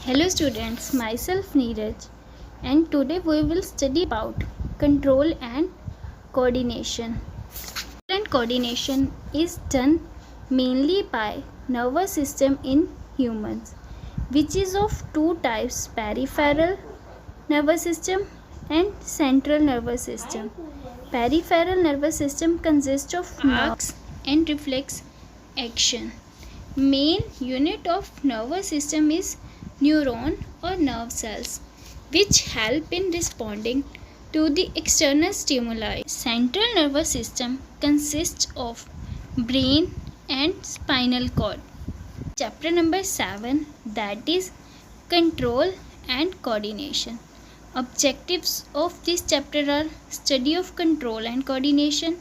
Hello students, myself Neeraj, and today we will study about control and coordination. And coordination is done mainly by nervous system in humans, which is of two types: peripheral nervous system and central nervous system. Peripheral nervous system consists of nerves and reflex action. Main unit of nervous system is neuron or nerve cells, which help in responding to the external stimuli. Central nervous system consists of brain and spinal cord. Chapter number 7, that is control and coordination. Objectives of this chapter are study of control and coordination,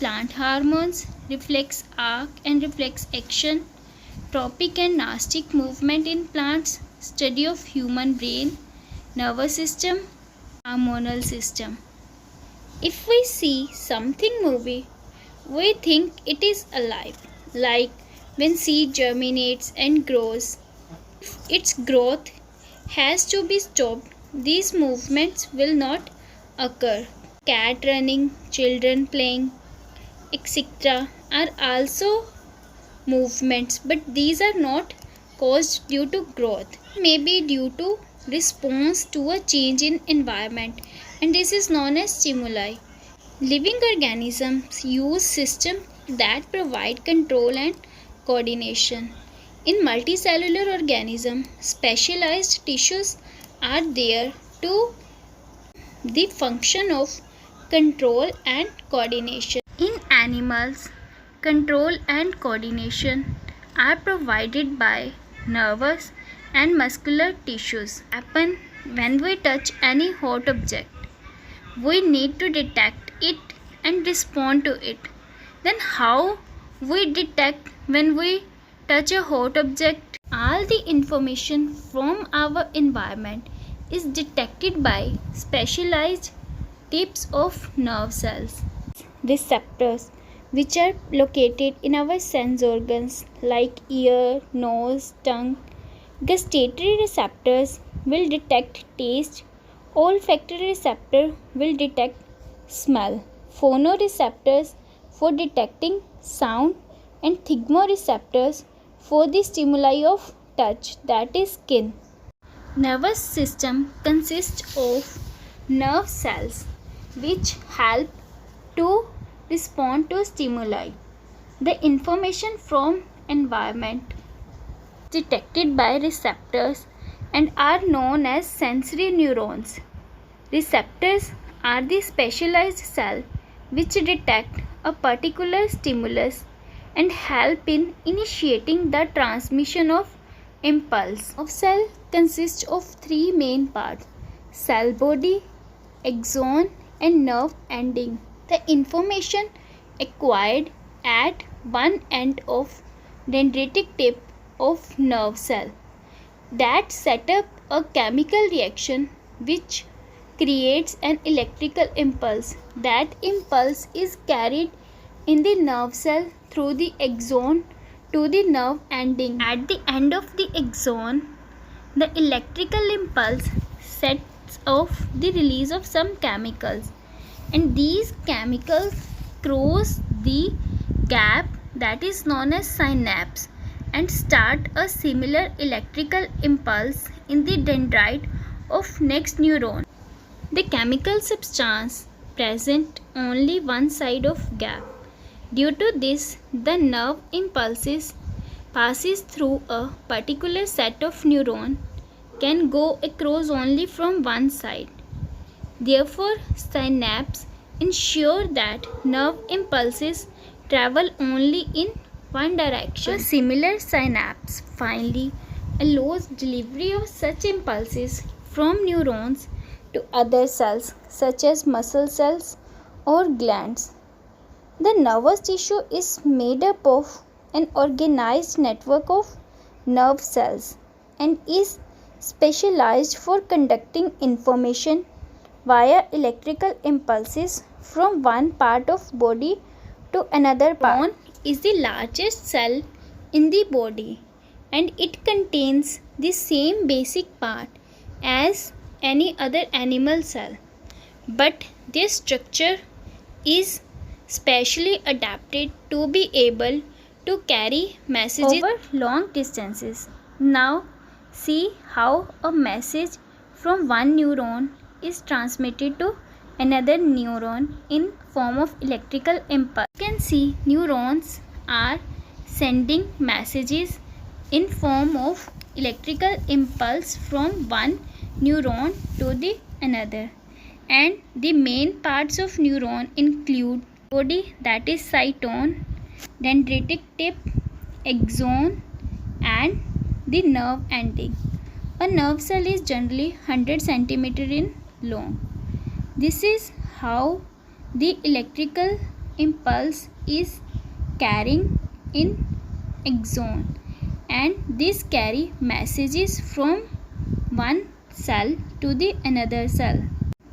plant hormones, reflex arc and reflex action, tropic and nastic movement in plants, study of human brain, nervous system, hormonal system. If we see something moving, we think it is alive, like when seed germinates and grows. If its growth has to be stopped, these movements will not occur. Cat running, children playing, etc. are also movements, but these are not caused due to growth. Maybe due to response to a change in environment, and this is known as stimuli. Living organisms use systems that provide control and coordination. In multicellular organisms, specialized tissues are there to the function of control and coordination. In animals, control and coordination are provided by nervous and muscular tissues. Happen when we touch any hot object. We need to detect it and respond to it. Then how we detect when we touch a hot object? All the information from our environment is detected by specialized tips of nerve cells. Receptors, which are located in our sense organs like ear, nose, tongue. Gustatory receptors will detect taste. Olfactory receptor will detect smell. Phonoreceptors for detecting sound, and thigmoreceptors for the stimuli of touch, that is skin. Nervous system consists of nerve cells which help to respond to stimuli. The information from environment detected by receptors and are known as sensory neurons. Receptors are the specialized cells which detect a particular stimulus and help in initiating the transmission of impulse. Nerve cell consists of three main parts: cell body, axon and nerve ending. The information acquired at one end of dendritic tip of nerve cell that set up a chemical reaction which creates an electrical impulse. That impulse is carried in the nerve cell through the axon to the nerve ending. At the end of the axon, the electrical impulse sets off the release of some chemicals, and these chemicals cross the gap that is known as synapse and start a similar electrical impulse in the dendrite of next neuron. The chemical substance present only one side of gap. Due to this, the nerve impulses passes through a particular set of neuron can go across only from one side. Therefore, synapses ensure that nerve impulses travel only in one direction. A similar synapse finally allows delivery of such impulses from neurons to other cells such as muscle cells or glands. The nervous tissue is made up of an organized network of nerve cells and is specialized for conducting information via electrical impulses from one part of body to another part. Bone is the largest cell in the body. and it contains the same basic part as any other animal cell, but their structure is specially adapted to be able to carry messages over long distances. Now, see how a message from one neuron is transmitted to another neuron in form of electrical impulse. You can see neurons are sending messages in form of electrical impulse from one neuron to the another, and the main parts of neuron include body, that is cytone, dendritic tip, axon, and the nerve ending. A nerve cell is generally 100 cm in long. This is how the electrical impulse is carrying in axon, and this carry messages from one cell to the another cell.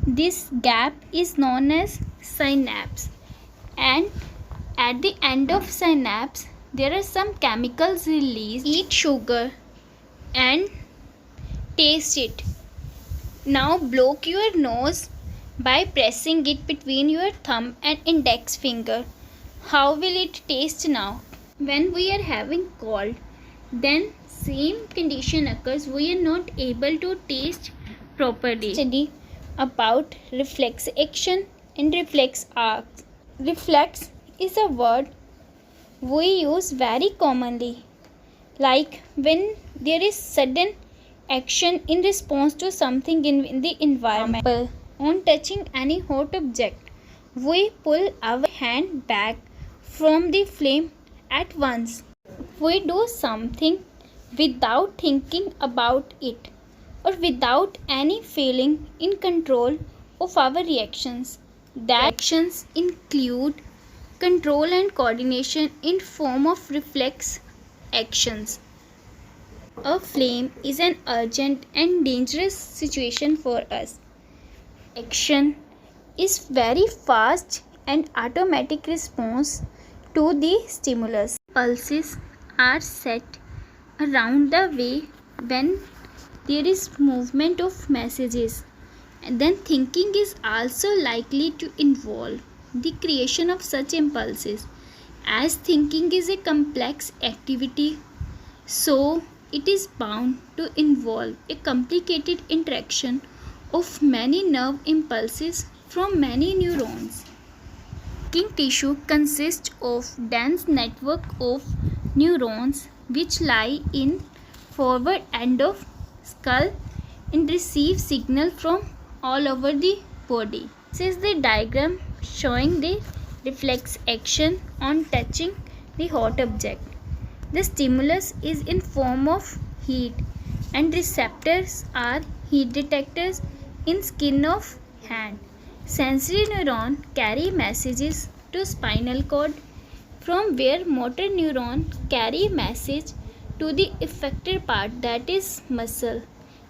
This gap is known as synapse, and at the end of synapse there are some chemicals released. Eat sugar and taste it. Now blow your nose by pressing it between your thumb and index finger. How will it taste now? When we are having cold, then same condition occurs. We are not able to taste properly. Study about reflex action and reflex arcs. Reflex is a word we use very commonly, like when there is sudden action in response to something in the environment. On touching any hot object, we pull our hand back from the flame at once. We do something without thinking about it or without any feeling in control of our reactions. That actions include control and coordination in form of reflex actions. A flame is an urgent and dangerous situation for us. Action is very fast and automatic response to the stimulus. Pulses are set around the way when there is movement of messages, and then thinking is also likely to involve the creation of such impulses. As thinking is a complex activity, so it is bound to involve a complicated interaction of many nerve impulses from many neurons. Thinking tissue consists of dense network of neurons which lie in forward end of skull and receive signal from all over the body. This is the diagram showing the reflex action on touching the hot object. The stimulus is in form of heat, and receptors are heat detectors in skin of hand. Sensory neuron carry messages to spinal cord, from where motor neuron carry message to the effector part, that is muscle.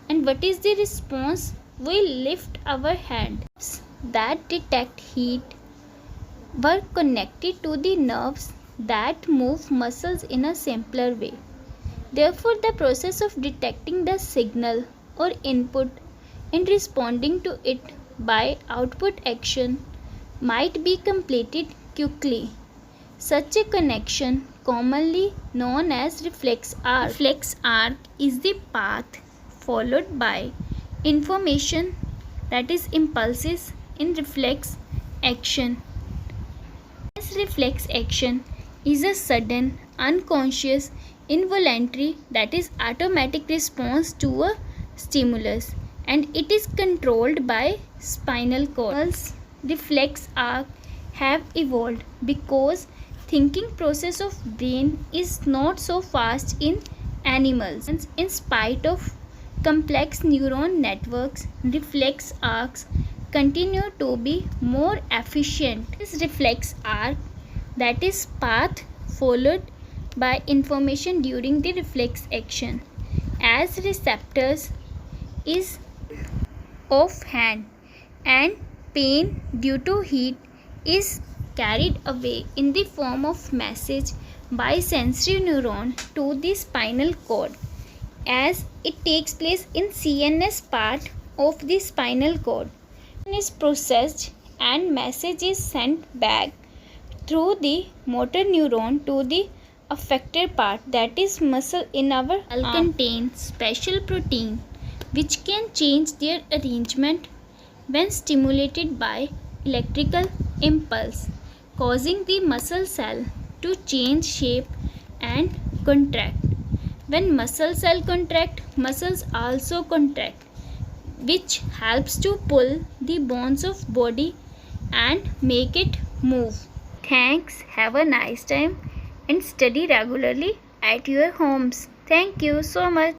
And what is the response? We lift our hand. That detect heat were connected to the nerves that move muscles in a simpler way. Therefore, the process of detecting the signal or input and responding to it by output action might be completed quickly. Such a connection, commonly known as reflex arc. Reflex arc is the path followed by information, that is impulses in reflex action. This reflex action is a sudden, unconscious, involuntary, that is automatic response to a stimulus, and it is controlled by spinal cord. Reflex arc have evolved because thinking process of brain is not so fast in animals. In spite of complex neuron networks, reflex arcs continue to be more efficient. This reflex arc, that is path followed by information during the reflex action, as receptors is of hand, and pain due to heat is carried away in the form of message by sensory neuron to the spinal cord, as it takes place in CNS part of the spinal cord. Is processed and message is sent back through the motor neuron to the affected part, that is muscle in our arm. Contain special protein which can change their arrangement when stimulated by electrical impulse, causing the muscle cell to change shape and contract. When muscle cell contract, muscles also contract, which helps to pull the bones of body and make it move. Thanks, have a nice time and study regularly at your homes. Thank you so much.